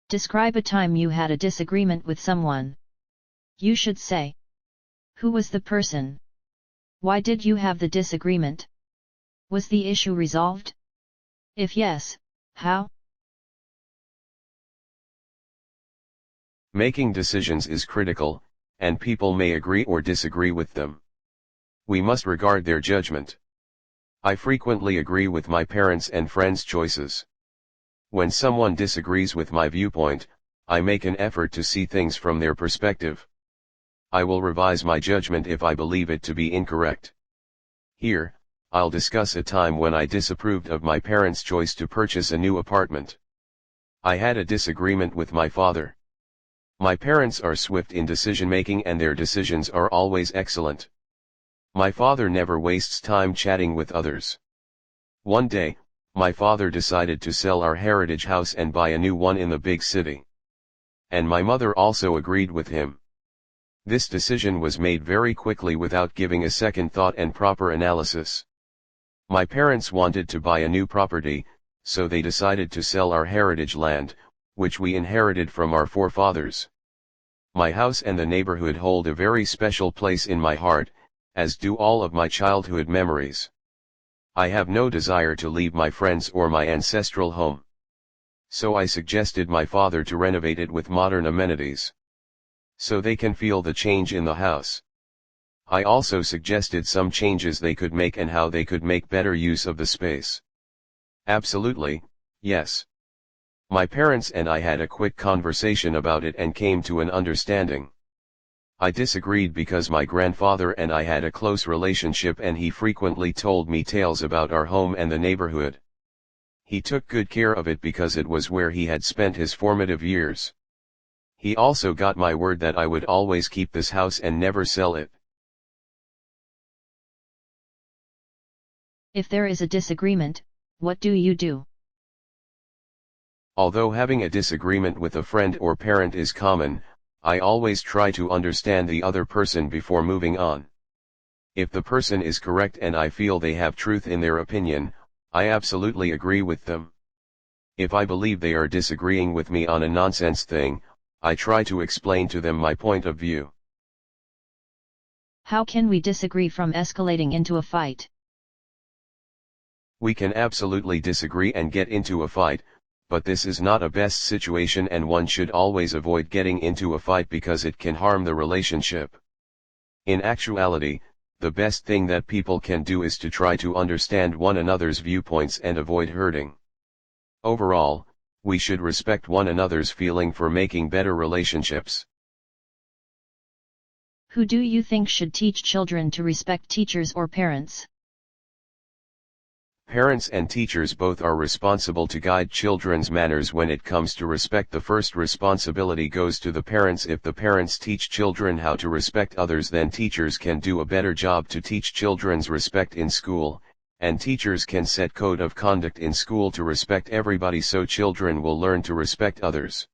Describe a time you had a disagreement with someone. You should say, who was the person? Why did you have the disagreement? Was the issue resolved? If yes, how? Making decisions is critical, and people may agree or disagree with them. We must regard their judgment. I frequently agree with my parents' and friends' choices. When someone disagrees with my viewpoint, I make an effort to see things from their perspective. I will revise my judgment if I believe it to be incorrect. Here, I'll discuss a time when I disapproved of my parents' choice to purchase a new apartment. I had a disagreement with my father. My parents are swift in decision-making and their decisions are always excellent. My father never wastes time chatting with others. One day, my father decided to sell our heritage house and buy a new one in the big city. And my mother also agreed with him. This decision was made very quickly without giving a second thought and proper analysis. My parents wanted to buy a new property, so they decided to sell our heritage land, which we inherited from our forefathers. My house and the neighborhood hold a very special place in my heart, as do all of my childhood memories. I have no desire to leave my friends or my ancestral home. So I suggested my father to renovate it with modern amenities, so they can feel the change in the house. I also suggested some changes they could make and how they could make better use of the space. Absolutely, yes. My parents and I had a quick conversation about it and came to an understanding. I disagreed because my grandfather and I had a close relationship and he frequently told me tales about our home and the neighborhood. He took good care of it because it was where he had spent his formative years. He also got my word that I would always keep this house and never sell it. If there is a disagreement, what do you do? Although having a disagreement with a friend or parent is common, I always try to understand the other person before moving on. If the person is correct and I feel they have truth in their opinion, I absolutely agree with them. If I believe they are disagreeing with me on a nonsense thing, I try to explain to them my point of view. How can we disagree from escalating into a fight? We can absolutely disagree and get into a fight, but this is not a best situation and one should always avoid getting into a fight because it can harm the relationship. In actuality, the best thing that people can do is to try to understand one another's viewpoints and avoid hurting. Overall, we should respect one another's feeling for making better relationships. Who do you think should teach children to respect teachers or parents? Parents and teachers both are responsible to guide children's manners. When it comes to respect, the first responsibility goes to the parents. If the parents teach children how to respect others, then teachers can do a better job to teach children's respect in school, and teachers can set code of conduct in school to respect everybody so children will learn to respect others.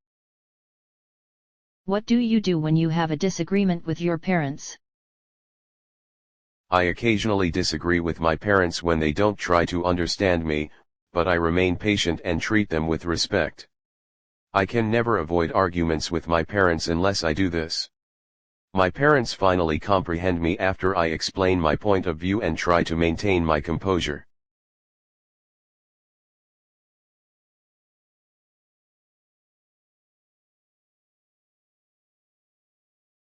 What do you do when you have a disagreement with your parents? I occasionally disagree with my parents when they don't try to understand me, but I remain patient and treat them with respect. I can never avoid arguments with my parents unless I do this. My parents finally comprehend me after I explain my point of view and try to maintain my composure.